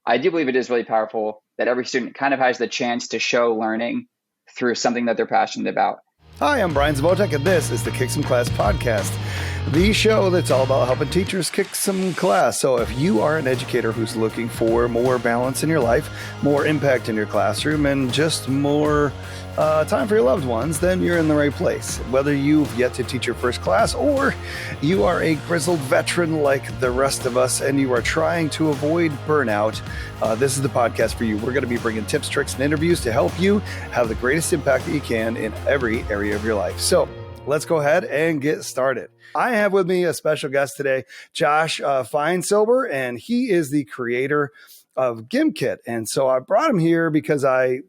I do believe it is really powerful that every student kind of has the chance to show learning through something that they're passionate about. Hi, I'm Brian Zvotek, and this is the Kick Some Class podcast, the show that's all about helping teachers kick some class. So if you are an educator who's looking for more balance in your life, more impact in your classroom, and just more time for your loved ones, then you're in the right place. Whether you've yet to teach your first class or you are a grizzled veteran like the rest of us and you are trying to avoid burnout, this is the podcast for you. We're going to be bringing tips, tricks, and interviews to help you have the greatest impact that you can in every area of your life. So let's go ahead and get started. I have with me a special guest today, Josh Feinsilber, and he is the creator of Gimkit. And so I brought him here because I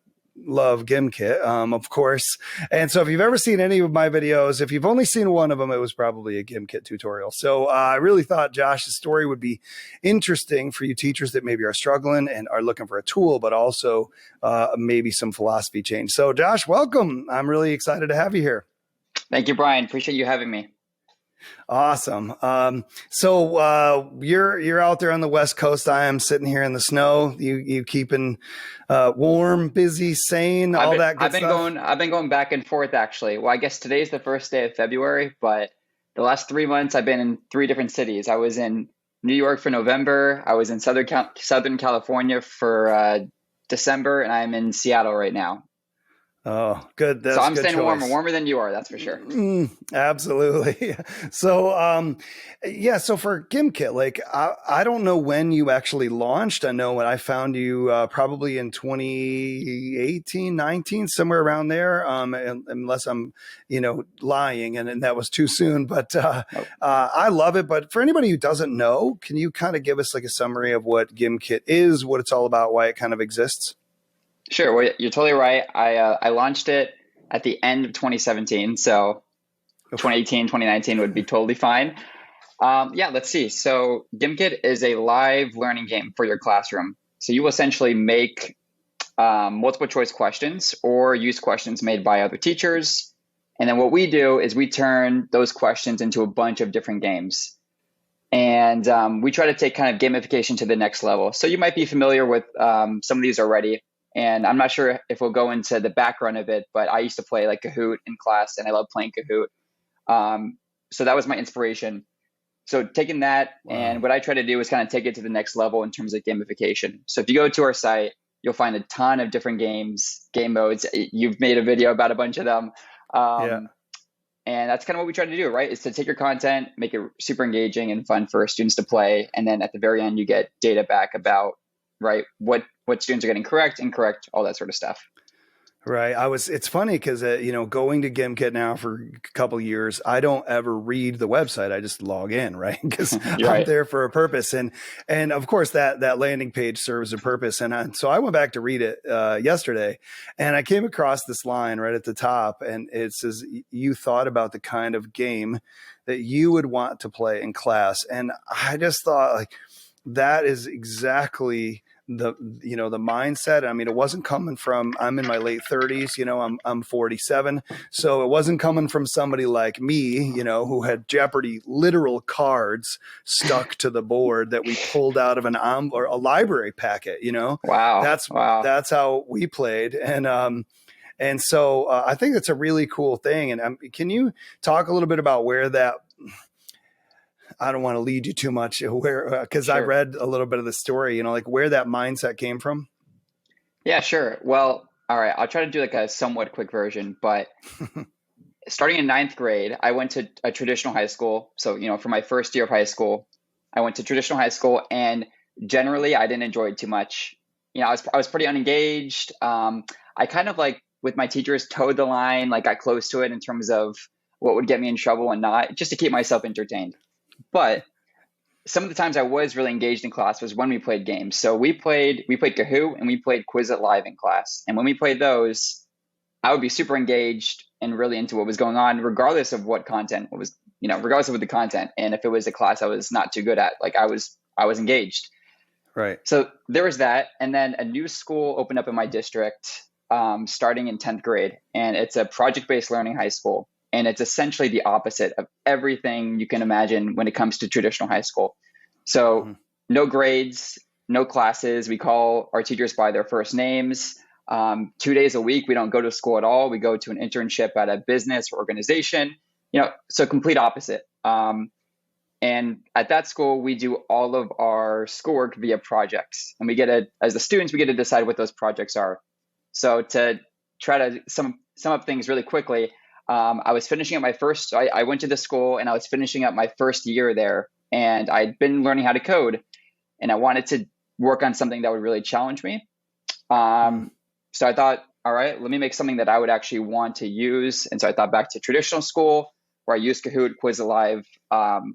love Gimkit, of course. And so if you've ever seen any of my videos, if you've only seen one of them, it was probably a Gimkit tutorial. So I really thought Josh's story would be interesting for you teachers that maybe are struggling and are looking for a tool, but also maybe some philosophy change. So Josh, welcome. I'm really excited to have you here. Thank you, Brian. Appreciate you having me. Awesome. So you're out there on the West Coast. I am sitting here in the snow. You keeping warm, busy, sane, all that good stuff? I've been going back and forth, actually. Well, I guess today's the first day of February, but the last 3 months I've been in 3 different cities. I was in New York for November. I was in Southern California for December, and I'm in Seattle right now. Oh, good. That's so I'm good staying choice. warmer than you are. That's for sure. Absolutely. So, so for Gimkit, like, I don't know when you actually launched. I know when I found you, probably in 2018, 19, somewhere around there. Unless I'm, lying and that was too soon, but, Nope. I love it. But for anybody who doesn't know, can you kind of give us like a summary of what Gimkit is, what it's all about, why it kind of exists? Sure. Well, you're totally right. I launched it at the end of 2017. So 2018, 2019 would be totally fine. Let's see. So Gimkit is a live learning game for your classroom. So you will essentially make multiple choice questions or use questions made by other teachers. And then what we do is we turn those questions into a bunch of different games. And we try to take kind of gamification to the next level. So you might be familiar with some of these already. And I'm not sure if we'll go into the background of it, but I used to play like Kahoot in class and I love playing Kahoot. So that was my inspiration. So taking that, wow. And what I try to do is kind of take it to the next level in terms of gamification. So if you go to our site, you'll find a ton of different game modes. You've made a video about a bunch of them. And that's kind of what we try to do, right? Is to take your content, make it super engaging and fun for students to play. And then at the very end, you get data back about, right, what students are getting correct, incorrect, all that sort of stuff. Right. It's funny because, going to Gimkit now for a couple of years, I don't ever read the website. I just log in, right? Because I'm there for a purpose. And of course that landing page serves a purpose. And so I went back to read it yesterday and I came across this line right at the top and it says, you thought about the kind of game that you would want to play in class. And I just thought like, that is exactly the mindset. I mean, it wasn't coming from, I'm in my late 30s, I'm 47. So it wasn't coming from somebody like me, who had Jeopardy literal cards stuck to the board that we pulled out of or a library packet, Wow. That's how we played. And so I think that's a really cool thing. And can you talk a little bit about where that, I don't want to lead you too much because sure. I read a little bit of the story, like where that mindset came from. Yeah, sure. Well, all right. I'll try to do like a somewhat quick version, but starting in 9th grade, I went to a traditional high school. So, for my first year of high school, I went to traditional high school and generally I didn't enjoy it too much. I was pretty unengaged. I kind of like with my teachers towed the line, like got close to it in terms of what would get me in trouble and not, just to keep myself entertained. But some of the times I was really engaged in class was when we played games. So we played Kahoot and we played Quizlet Live in class. And when we played those, I would be super engaged and really into what was going on, regardless of what content was, regardless of the content. And if it was a class I was not too good at, like I was engaged. Right. So there was that. And then a new school opened up in my district starting in 10th grade. And it's a project-based learning high school. And it's essentially the opposite of everything you can imagine when it comes to traditional high school. So no grades, no classes. We call our teachers by their first names. 2 days a week, we don't go to school at all. We go to an internship at a business or organization, so complete opposite. And at that school, we do all of our schoolwork via projects, and as the students, we get to decide what those projects are. So to try to sum up things really quickly, I was finishing up I went to the school and I was finishing up my first year there, and I'd been learning how to code, and I wanted to work on something that would really challenge me. So I thought, all right, let me make something that I would actually want to use. And so I thought back to traditional school, where I used Kahoot, Quizalive,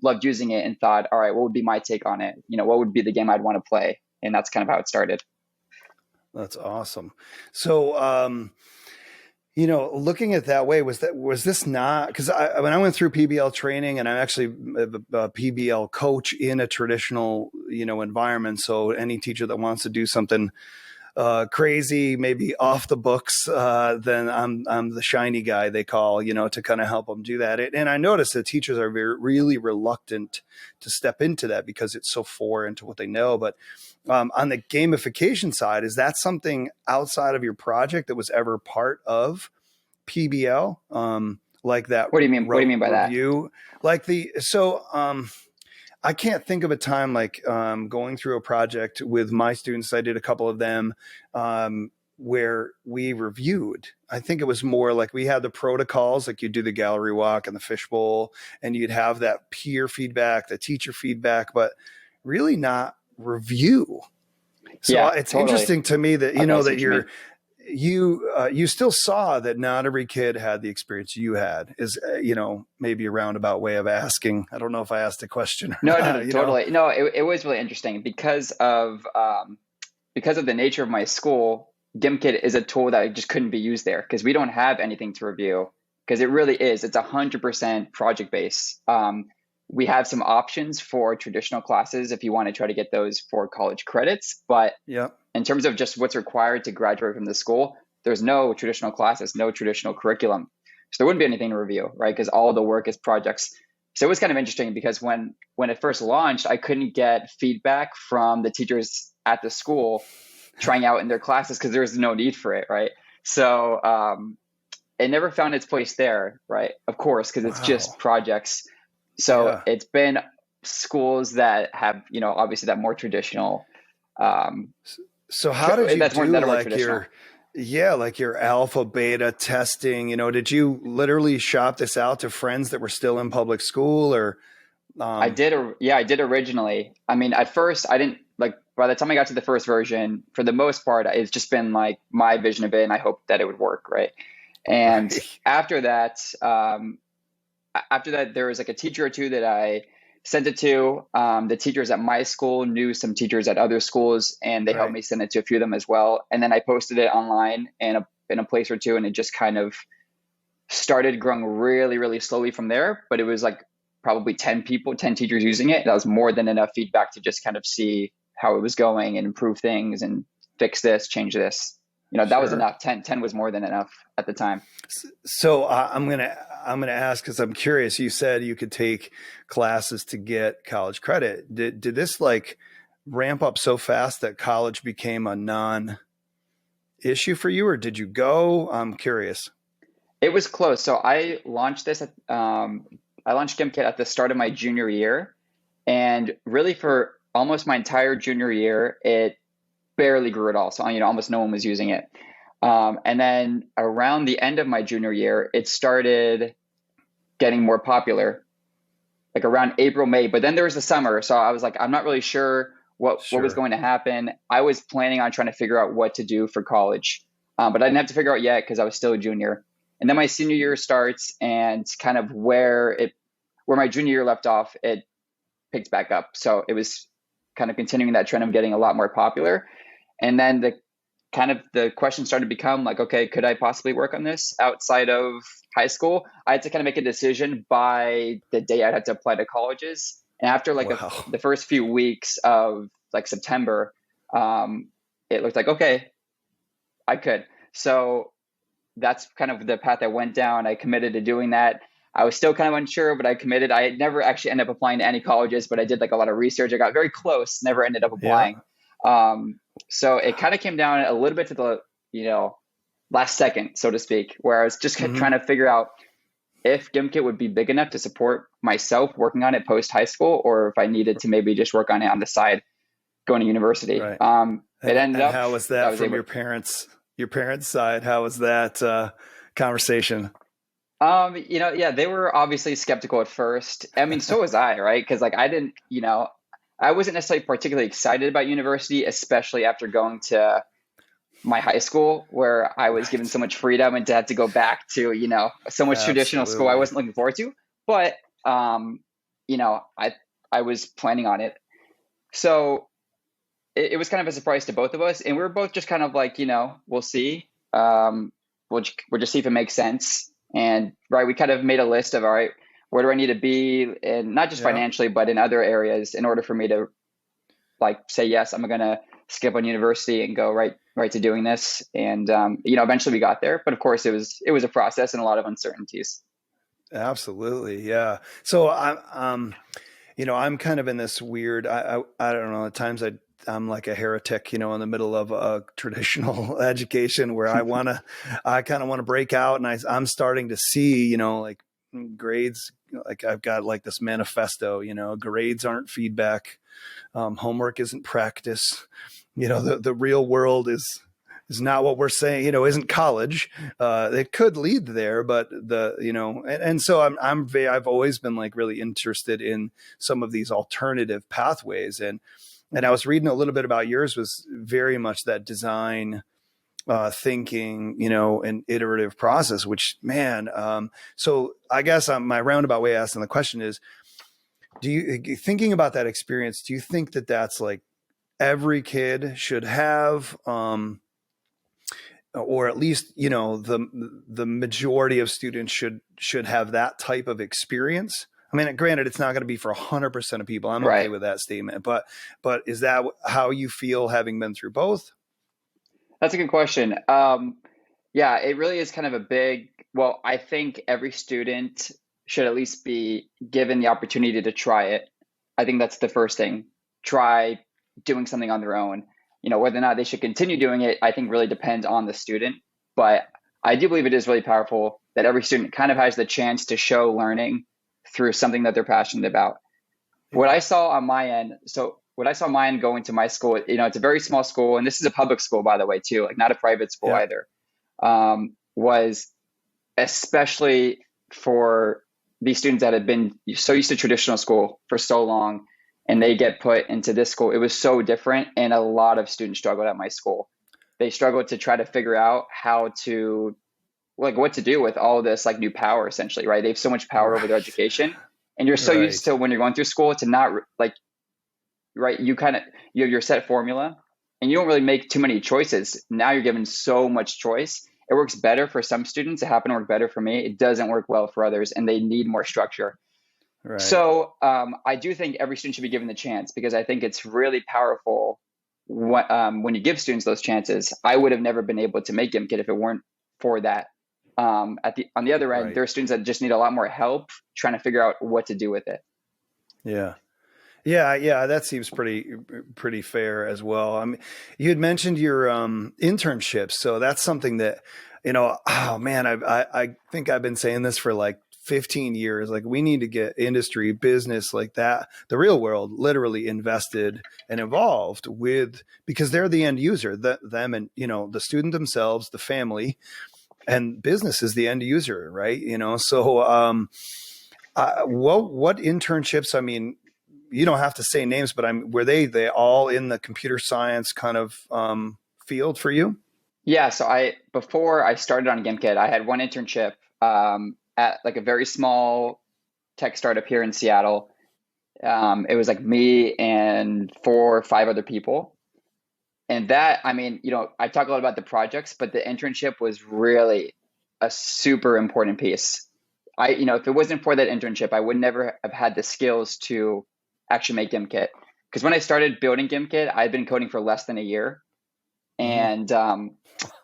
loved using it, and thought, all right, what would be my take on it? What would be the game I'd want to play? And that's kind of how it started. That's awesome. So, looking at it that way, was this not, because when I went through PBL training, and I'm actually a PBL coach in a traditional, environment. So any teacher that wants to do something crazy, maybe off the books, then I'm the shiny guy they call, to kind of help them do that. And I noticed that teachers are really reluctant to step into that because it's so foreign to what they know. But on the gamification side, is that something outside of your project that was ever part of PBL? Like that? What do you mean? What do you mean by review? I can't think of a time like going through a project with my students. I did a couple of them where we reviewed. I think it was more like we had the protocols, like you do the gallery walk and the fishbowl, and you'd have that peer feedback, the teacher feedback, but really not review. So Yeah, it's totally interesting to me that, that you still saw that not every kid had the experience you had. Is maybe a roundabout way of asking. I don't know if I asked a question. No, totally. No, it was really interesting because of the nature of my school. Gimkit is a tool that just couldn't be used there because we don't have anything to review, because it really is. It's 100% project based. We have some options for traditional classes if you want to try to get those for college credits, but in terms of just what's required to graduate from the school, there's no traditional classes, no traditional curriculum. So there wouldn't be anything to review, right? Because all the work is projects. So it was kind of interesting because when it first launched, I couldn't get feedback from the teachers at the school trying out in their classes because there's no need for it, right? So it never found its place there, right? Of course, because it's just projects. So it's been schools that have, obviously that more traditional. So how did you do like your alpha beta testing? Did you literally shop this out to friends that were still in public school, or? I did originally. I mean, at first I didn't by the time I got to the first version, for the most part, it's just been like my vision of it, and I hoped that it would work. Right. And after that, there was like a teacher or two that I sent it to. The teachers at my school knew some teachers at other schools, and they helped me send it to a few of them as well. And then I posted it online in a place or two, and it just kind of started growing really, really slowly from there. But it was like probably 10 teachers using it. That was more than enough feedback to just kind of see how it was going and improve things and fix this, change this. That was enough. 10 was more than enough at the time. So I'm gonna ask because I'm curious. You said you could take classes to get college credit. Did this ramp up so fast that college became a non-issue for you, or did you go? I'm curious. It was close. So I launched this. I launched Gimkit at the start of my junior year, and really for almost my entire junior year, it barely grew at all. So, almost no one was using it. And then around the end of my junior year, it started getting more popular, like around April, May. But then there was the summer. So I was like, I'm not really sure what was going to happen. I was planning on trying to figure out what to do for college, but I didn't have to figure out yet because I was still a junior. And then my senior year starts, and kind of where my junior year left off, it picked back up. So it was kind of continuing that trend of getting a lot more popular. And then the question started to become like, okay, could I possibly work on this outside of high school? I had to kind of make a decision by the day I'd have to apply to colleges. And after the first few weeks of September, it looked like, okay, I could. So that's kind of the path I went down. I committed to doing that. I was still kind of unsure, but I committed. I never actually ended up applying to any colleges, but I did a lot of research. I got very close, never ended up applying. So it kind of came down a little bit to the, you know, last second, so to speak, where I was just Hmm. trying to figure out if Gimkit would be big enough to support myself working on it post high school, or if I needed to maybe just work on it on the side going to university. Right. It ended And up how was I that was from able. your parents' side? How was that conversation? Yeah, they were obviously skeptical at first. I mean, so was I, right? Because like I didn't, I wasn't necessarily particularly excited about university, especially after going to my high school where I was given Right. so much freedom and had to go back to, so much traditional school I Absolutely. wasn't looking forward to. But I was planning on it. So it was kind of a surprise to both of us. And we were both just kind of like, we'll see. We'll just see if it makes sense. And right, we kind of made a list of, all right, where do I need to be? And not just Yeah. financially, but in other areas in order for me to like say, yes, I'm going to skip on university and go right to doing this. And, eventually we got there, but of course it was a process and a lot of uncertainties. Absolutely. Yeah. So I'm kind of in this weird, I don't know, at times I'm like a heretic, in the middle of a traditional education where I kind of want to break out, and I'm starting to see, like grades, like I've got like this manifesto, grades aren't feedback. Homework isn't practice. The real world is not what we're saying, isn't college. It could lead there, but and so I've always been like really interested in some of these alternative pathways. And I was reading a little bit about yours was very much that design thinking, and iterative process, which man, so I guess my roundabout way of asking the question is, thinking about that experience, do you think that that's like every kid should have, or at least the majority of students should have that type of experience? I mean, granted, it's not going to be for 100% of people. I'm okay Right. with that statement, but is that how you feel having been through both? That's a good question. Yeah, it really is kind of well, I think every student should at least be given the opportunity to try it. I think that's the first thing. Try doing something on their own. Whether or not they should continue doing it, I think really depends on the student. But I do believe it is really powerful that every student kind of has the chance to show learning through something that they're passionate about. What Yeah. I saw on my end, so what I saw on my end going to my school, it's a very small school, and this is a public school, by the way, too, like not a private school Yeah. either, was especially for these students that had been so used to traditional school for so long, and they get put into this school. It was so different, and a lot of students struggled at my school. They struggled to try to figure out how to, like, what to do with all this like new power, essentially, right? They have so much power over their Right. education, and you're so used Right. to when you're going through school to not like, right, you have your set formula and you don't really make too many choices. Now you're given so much choice. It works better for some students. It happened to work better for me. It doesn't work well for others, and they need more structure. Right. So I do think every student should be given the chance, because I think it's really powerful when you give students those chances. I would have never been able to make Gimkit if it weren't for that. On the other end, Right. there are students that just need a lot more help trying to figure out what to do with it. Yeah. Yeah, yeah, that seems pretty fair as well. I mean, you had mentioned your internships, so that's something that, oh man, I think I've been saying this for like 15 years. Like, we need to get industry, business like that, the real world, literally invested and involved with, because they're the end user, them, and the student themselves, the family, and business is the end user, right? So what internships? I mean, you don't have to say names, but were they all in the computer science kind of field for you? Yeah, so before I started on Gimkit, I had one internship at like a very small tech startup here in Seattle. It was like me and 4 or 5 other people. And that, I mean, I talk a lot about the projects, but the internship was really a super important piece. If it wasn't for that internship, I would never have had the skills to actually make Gimkit. Because when I started building Gimkit, I'd been coding for less than a year. Mm-hmm. And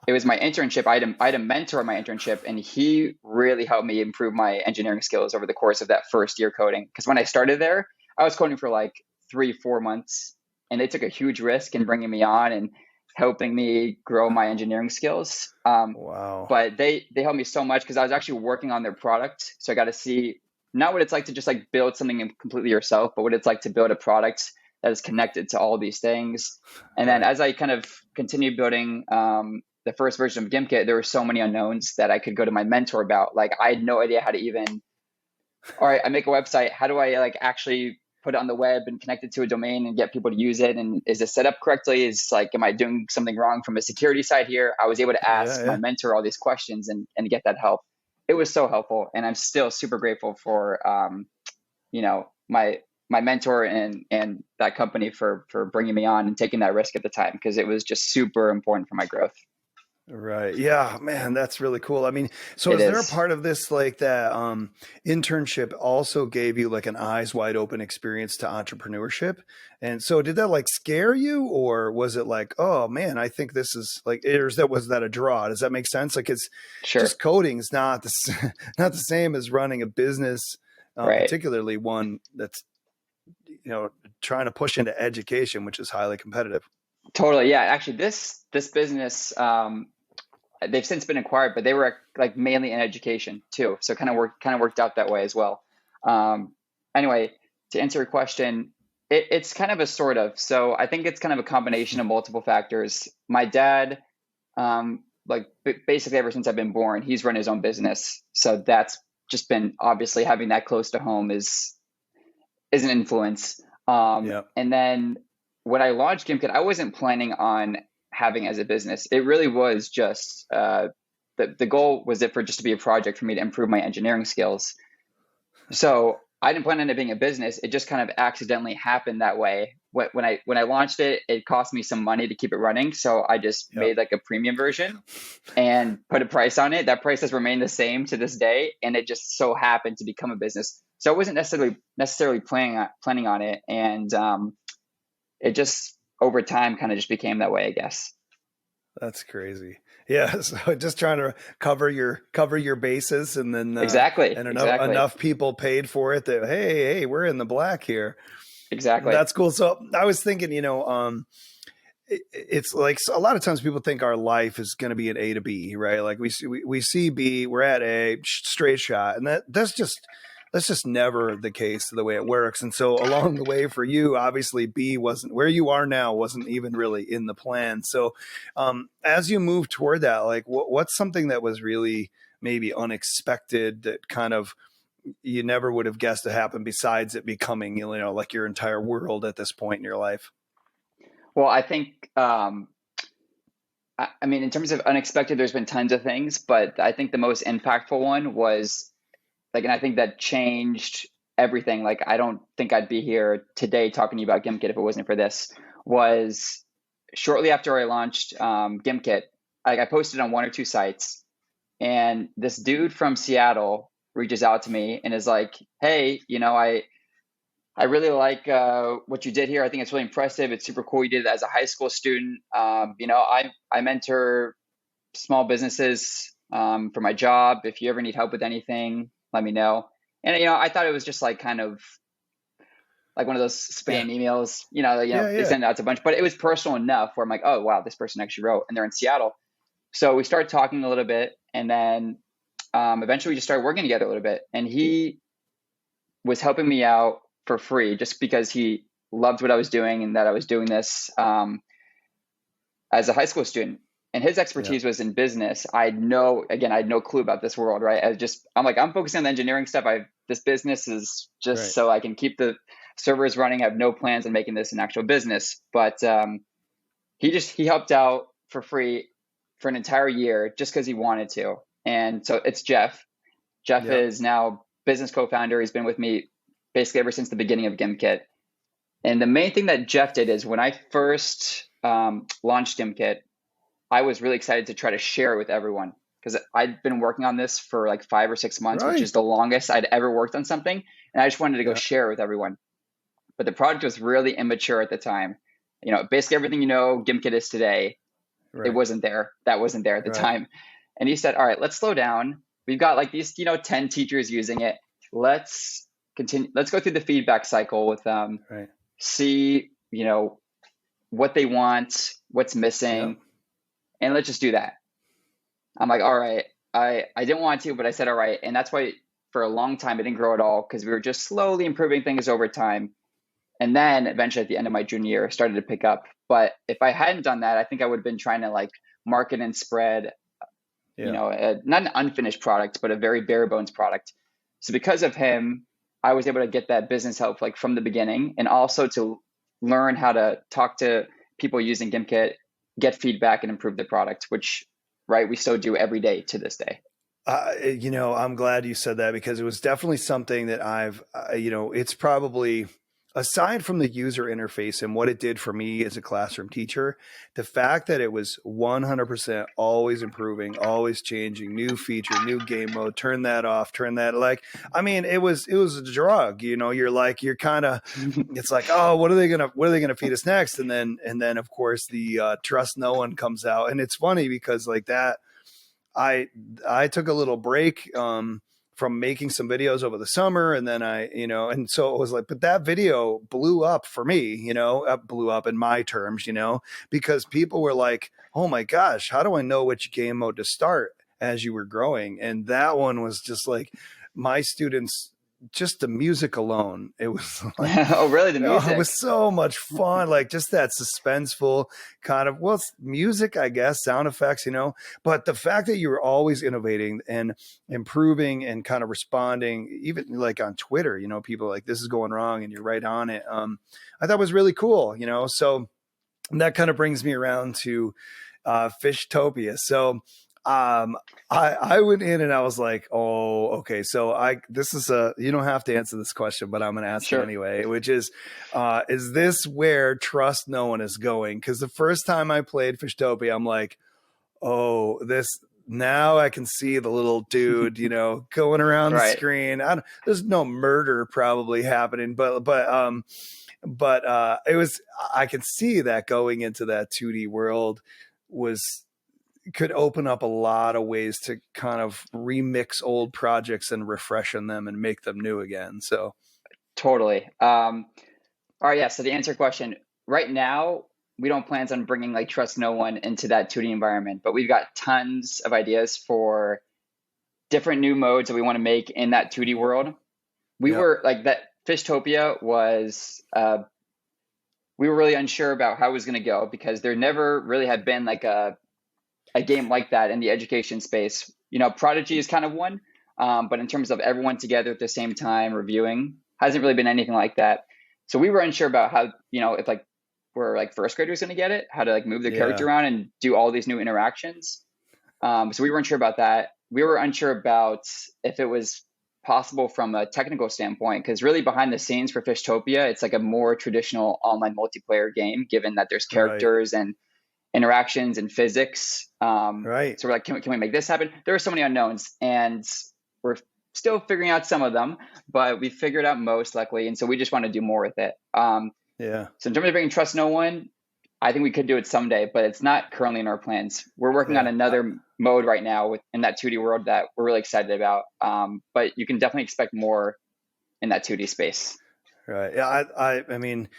it was my internship. I had a mentor in my internship, and he really helped me improve my engineering skills over the course of that first year coding. Because when I started there, I was coding for like 3, 4 months. and they took a huge risk in bringing me on and helping me grow my engineering skills. Wow. But they helped me so much because I was actually working on their product. So I got to see not what it's like to just like build something completely yourself, but what it's like to build a product that is connected to all these things. And then as I kind of continued building the first version of Gimkit, there were so many unknowns that I could go to my mentor about. Like I had no idea how to even, all right, I make a website. How do I like actually put it on the web and connect it to a domain and get people to use it? And is it set up correctly? Is like, am I doing something wrong from a security side here? I was able to ask my mentor all these questions and get that help. It was so helpful. And I'm still super grateful for, you know, my mentor and that company for bringing me on and taking that risk at the time, because it was just super important for my growth. Right. Yeah, man, that's really cool. I mean, so It is there a is. part of this like that internship also gave you like an eyes wide open experience to entrepreneurship? And so did that like scare you, or was it like, oh man, I think this is like, was that a draw? Does that make sense? Like it's Sure. just coding's not not the same as running a business, Right. particularly one that's, you know, trying to push into education, which is highly competitive. Totally. Yeah. Actually, this business, they've since been acquired, but they were like mainly in education too. So kind of worked out that way as well. Anyway, to answer your question, it's kind of a sort of. So I think it's kind of a combination of multiple factors. My dad, like basically ever since I've been born, he's run his own business. So that's just been obviously having that close to home is an influence. And then when I launched Gimkit, I wasn't planning on having as a business. It really was just the goal was it for just to be a project for me to improve my engineering skills. So I didn't plan on it being a business. It just kind of accidentally happened that way. When I launched it, it cost me some money to keep it running. So I just made like a premium version and put a price on it. That price has remained the same to this day, and it just so happened to become a business. So I wasn't necessarily planning on it, and it just over time kind of just became that way, I guess. That's crazy. Yeah. So just trying to cover your bases, and then Exactly. enough people paid for it that, hey, we're in the black here. Exactly. That's cool. So I was thinking, you know, it's like a lot of times people think our life is going to be an A to B, right? Like we see B, we're at A, straight shot, and that's just never the case the way it works. And so along the way for you, obviously B wasn't where you are now, wasn't even really in the plan. So as you move toward that, like what's something that was really maybe unexpected that kind of you never would have guessed to happen besides it becoming, you know, like your entire world at this point in your life? Well, I think, I mean, in terms of unexpected, there's been tons of things, but I think the most impactful one was like, and I think that changed everything. Like, I don't think I'd be here today talking to you about Gimkit if it wasn't for this. Was shortly after I launched Gimkit, I posted on one or two sites, and this dude from Seattle reaches out to me and is like, "Hey, you know, I really like what you did here. I think it's really impressive. It's super cool. You did it as a high school student. You know, I mentor small businesses for my job. If you ever need help with anything, let me know." And you know, I thought it was just like kind of like one of those spam emails. You know, they send out to a bunch, but it was personal enough where I'm like, oh wow, this person actually wrote, and they're in Seattle. So we started talking a little bit, and then eventually we just started working together a little bit. And he was helping me out for free just because he loved what I was doing and that I was doing this as a high school student. And his expertise was in business. I had no clue about this world, right? I'm like, I'm focusing on the engineering stuff. This business is just so I can keep the servers running. I have no plans on making this an actual business. But he helped out for free for an entire year just because he wanted to. And so it's Jeff. Jeff is now business co-founder. He's been with me basically ever since the beginning of Gimkit. And the main thing that Jeff did is when I first launched Gimkit, I was really excited to try to share it with everyone because I'd been working on this for like 5 or 6 months, which is the longest I'd ever worked on something. And I just wanted to go share it with everyone. But the product was really immature at the time. You know, basically everything, you know, Gimkit is today, it wasn't there. That wasn't there at the time. And he said, all right, let's slow down. We've got like these, 10 teachers using it. Let's continue. Let's go through the feedback cycle with them. See, what they want, what's Yep. missing, and let's just do that. I'm like, all right. I didn't want to, but I said, all right. And that's why for a long time, it didn't grow at all because we were just slowly improving things over time. And then eventually at the end of my junior year, it started to pick up. But if I hadn't done that, I think I would have been trying to like market and spread, Yeah. not an unfinished product, but a very bare bones product. So because of him, I was able to get that business help like from the beginning, and also to learn how to talk to people using Gimkit, get feedback, and improve the product, which, right, we still do every day to this day. I'm glad you said that because it was definitely something that it's probably, aside from the user interface and what it did for me as a classroom teacher, the fact that it was 100% always improving, always changing, new feature, new game mode, turn that off, turn that, like, I mean, it was a drug, you're kind of, it's like, oh, what are they going to feed us next? And then of course the trust no one comes out. And it's funny because like that, I took a little break from making some videos over the summer, and then and so it was like, but that video blew up for me, blew up in my terms, because people were like, oh my gosh, how do I know which game mode to start as you were growing? And that one was just like my students. Just the music alone, it was like, Oh, really? The it music? was so much fun. Like just that suspenseful kind of, well, it's music, I guess, sound effects, but the fact that you were always innovating and improving and kind of responding, even like on Twitter, people are like, this is going wrong and you're right on it. I thought was really cool, so that kind of brings me around to Fishtopia. So I went in and I was like, oh, okay. So this is you don't have to answer this question, but I'm going to ask it Sure. anyway, which is this where trust no one is going? Because the first time I played Fishtopia, I'm like, oh, now I can see the little dude, going around the Right. screen. There's no murder probably happening, but it was, I can see that going into that 2D world could open up a lot of ways to kind of remix old projects and refreshen them and make them new again. So Totally. All right. Yeah. So to answer your question, right now, we don't plan on bringing like trust no one into that 2D environment, but we've got tons of ideas for different new modes that we want to make in that 2D world. We yeah, were like that Fishtopia was, we were really unsure about how it was going to go because there never really had been like a game like that in the education space. Prodigy is kind of one, but in terms of everyone together at the same time reviewing, hasn't really been anything like that. So we were unsure about how, if like we're like first graders going to get it, how to like move the character yeah, around and do all these new interactions. So we were unsure about that. We were unsure about if it was possible from a technical standpoint, because really behind the scenes for Fishtopia, it's like a more traditional online multiplayer game, given that there's right, characters and interactions and physics. right. So we're like, can we make this happen? There are so many unknowns, and we're still figuring out some of them, but we figured out most, luckily. And so we just want to do more with it. Yeah, So in terms of bringing Trust No One, I think we could do it someday, but it's not currently in our plans. We're working on yeah. another mode right now in that 2D world that we're really excited about. But you can definitely expect more in that 2D space. Right. Yeah. I mean,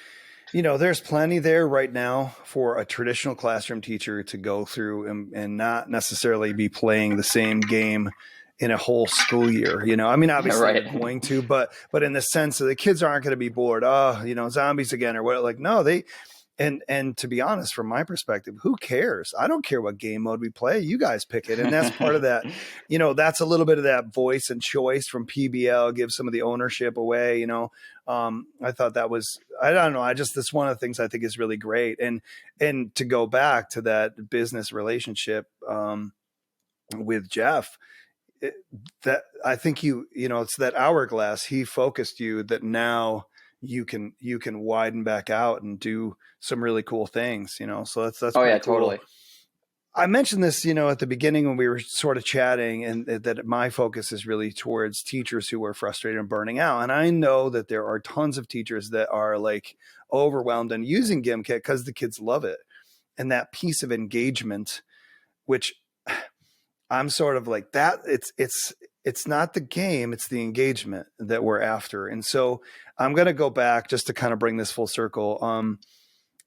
there's plenty there right now for a traditional classroom teacher to go through and not necessarily be playing the same game in a whole school year. I mean, obviously they're Right. going to, but in the sense that the kids aren't going to be bored. Oh, zombies again or what? Like, no, and to be honest, from my perspective, who cares? I don't care what game mode we play. You guys pick it. And that's part of that, that's a little bit of that voice and choice from PBL, give some of the ownership away, I thought that was, I don't know. That's one of the things I think is really great. And to go back to that business relationship, with Jeff, that I think it's that hourglass. He focused you that now you can widen back out and do some really cool things, so that's Oh, pretty yeah, cool. totally. I mentioned this, at the beginning when we were sort of chatting, and that my focus is really towards teachers who are frustrated and burning out. And I know that there are tons of teachers that are like overwhelmed and using Gimkit because the kids love it. And that piece of engagement, which I'm sort of like that. It's not the game, it's the engagement that we're after. And so I'm going to go back just to kind of bring this full circle.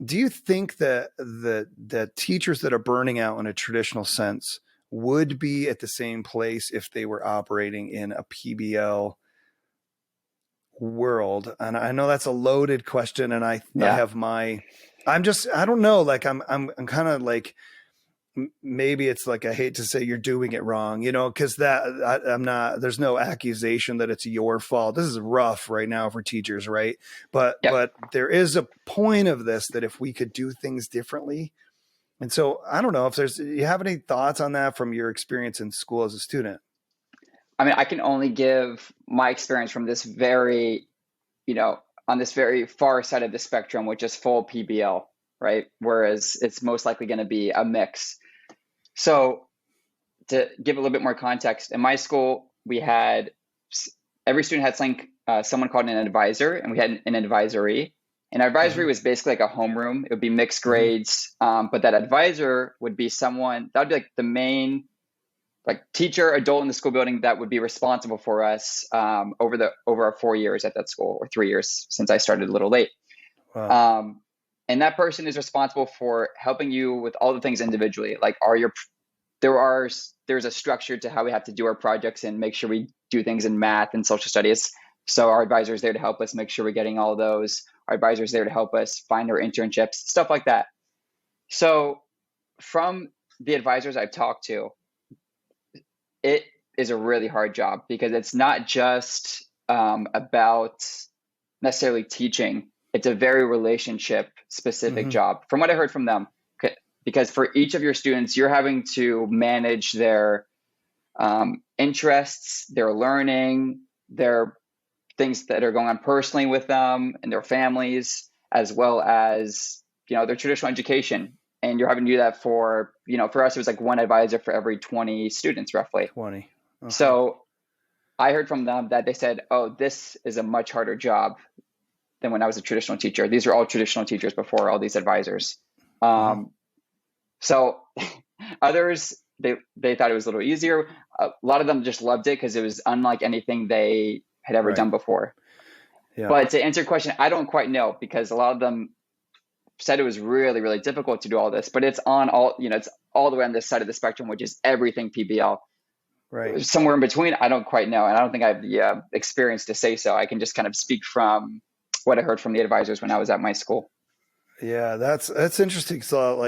do you think that the teachers that are burning out in a traditional sense would be at the same place if they were operating in a PBL world? And I know that's a loaded question, and I Yeah. have I don't know, like I'm kind of like, maybe it's like, I hate to say you're doing it wrong, because I'm not, there's no accusation that it's your fault. This is rough right now for teachers, right? But Yep. there is a point of this, that if we could do things differently. And so I don't know if you have any thoughts on that from your experience in school as a student. I mean, I can only give my experience from this very, on this very far side of the spectrum, which is full PBL, right? Whereas it's most likely going to be a mix. So to give a little bit more context, in my school, we had every student had someone called an advisor, and we had an advisory. An advisory was basically like a homeroom. It would be mixed grades, but that advisor would be someone that would be like the main teacher, adult in the school building that would be responsible for us over our 4 years at that school, or 3 years, since I started a little late. Wow. And that person is responsible for helping you with all the things individually. Like, there's a structure to how we have to do our projects and make sure we do things in math and social studies. So our advisor is there to help us make sure we're getting all of those. Our advisor is there to help us find our internships, stuff like that. So from the advisors I've talked to, it is a really hard job, because it's not just about necessarily teaching. It's a very relationship specific job, from what I heard from them. Because for each of your students, you're having to manage their interests, their learning, their things that are going on personally with them and their families, as well as, their traditional education. And you're having to do that for us, it was like one advisor for every 20 students, roughly. 20. Okay. So I heard from them that they said, oh, this is a much harder job than when I was a traditional teacher. These are all traditional teachers before all these advisors. So others, they thought it was a little easier. A lot of them just loved it because it was unlike anything they had ever done before. Yeah. But to answer your question, I don't quite know, because a lot of them said it was really, really difficult to do all this. But it's on it's all the way on this side of the spectrum, which is everything PBL. Right. Somewhere in between, I don't quite know. And I don't think I have the experience to say so. I can just kind of speak from what I heard from the advisors when I was at my school. Yeah, that's interesting. So,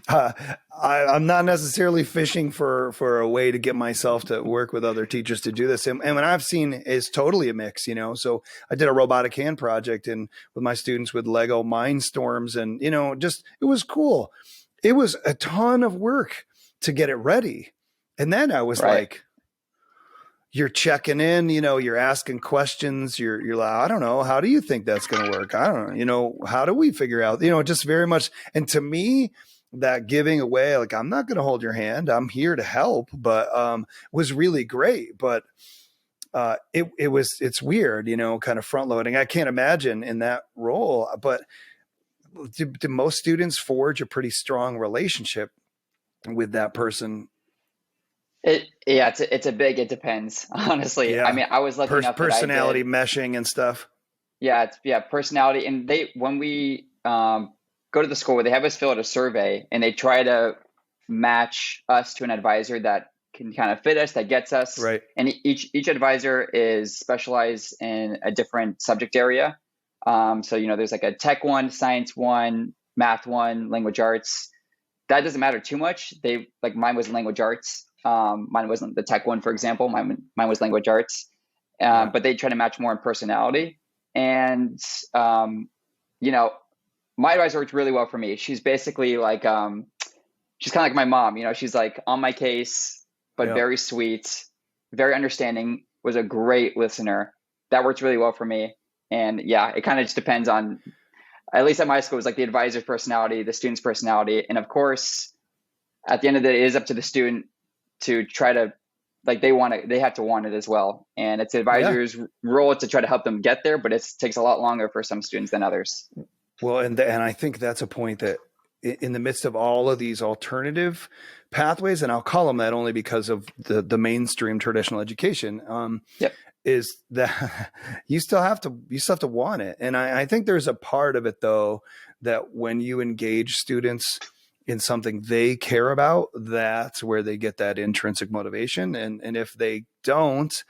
I'm not necessarily fishing for a way to get myself to work with other teachers to do this. And what I've seen is totally a mix, So I did a robotic hand project with my students with Lego Mindstorms, and, it was cool. It was a ton of work to get it ready. And then I was like, you're checking in, you're asking questions. You're like, I don't know. How do you think that's going to work? I don't know. How do we figure out, just very much. And to me, that giving away, like, I'm not going to hold your hand, I'm here to help, but was really great. But it's weird, kind of front loading. I can't imagine in that role, but do most students forge a pretty strong relationship with that person? It's a big, it depends, honestly. Yeah. I mean, I was lucky enough personality meshing and stuff. Yeah. Personality. And when we go to the school, they have us fill out a survey, and they try to match us to an advisor that can kind of fit us, that gets us. Right. And each advisor is specialized in a different subject area. So, there's like a tech one, science one, math one, language arts. That doesn't matter too much. Mine was language arts. Mine wasn't the tech one, for example. Mine was language arts. But they try to match more in personality. And, my advisor worked really well for me. She's basically like, she's kind of like my mom, she's like on my case, but very sweet, very understanding, was a great listener. That worked really well for me. And it kind of just depends on, at least at my school, it was like the advisor's personality, the student's personality. And of course, at the end of the day, it is up to the student to try to, they have to want it as well. And it's the advisor's role to try to help them get there, but it takes a lot longer for some students than others. Well, and I think that's a point that in the midst of all of these alternative pathways, and I'll call them that only because of the mainstream traditional education, Yep. is that you still have to want it. And I think there's a part of it though, that when you engage students in something they care about, that's where they get that intrinsic motivation. And if they don't,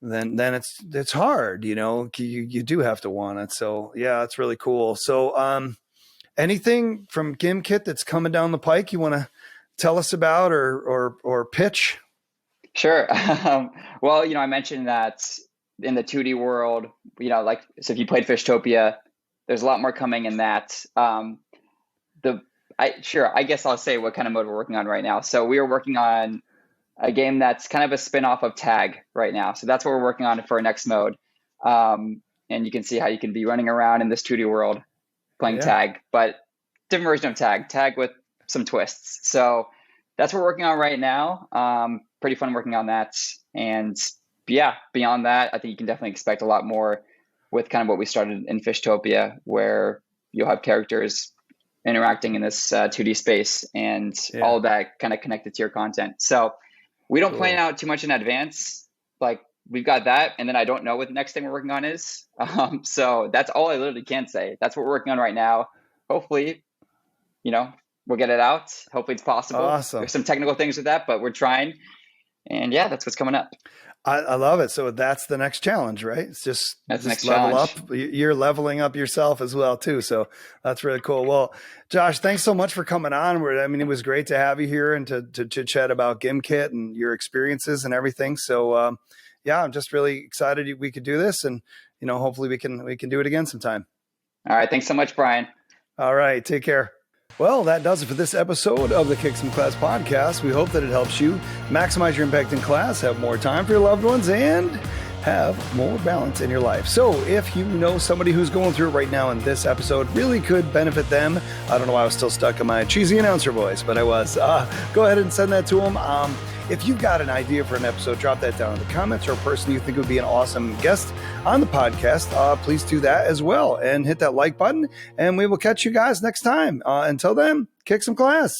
then it's hard, you do have to want it. So yeah, it's really cool. So, anything from Gimkit that's coming down the pike you want to tell us about or pitch? Sure. Well, I mentioned that in the 2D world, so if you played Fishtopia, there's a lot more coming in that. I guess I'll say what kind of mode we're working on right now. So we are working on a game that's kind of a spin-off of Tag right now. So that's what we're working on for our next mode. And you can see how you can be running around in this 2D world playing Tag, but different version of Tag with some twists. So that's what we're working on right now. Pretty fun working on that. And yeah, beyond that, I think you can definitely expect a lot more with kind of what we started in Fishtopia, where you'll have characters interacting in this 2D space and all of that kind of connected to your content. So we don't plan out too much in advance. Like we've got that, and then I don't know what the next thing we're working on is. So that's all I literally can say. That's what we're working on right now. Hopefully, we'll get it out. Hopefully it's possible. Awesome. There's some technical things with that, but we're trying. And yeah, that's what's coming up. I love it. So that's the next challenge, right? It's just level up. You're leveling up yourself as well too. So that's really cool. Well, Josh, thanks so much for coming on. It was great to have you here and to chat about Gimkit and your experiences and everything. So yeah, I'm just really excited we could do this, and hopefully we can do it again sometime. All right. Thanks so much, Brian. All right. Take care. Well, that does it for this episode of the Kick Some Class podcast. We hope that it helps you maximize your impact in class, have more time for your loved ones, and have more balance in your life. So if you know somebody who's going through it right now and this episode really could benefit them, I don't know why I was still stuck in my cheesy announcer voice, but I was. Go ahead and send that to them. If you've got an idea for an episode, drop that down in the comments, or a person you think would be an awesome guest on the podcast, please do that as well. And hit that like button, and we will catch you guys next time. Until then, kick some class.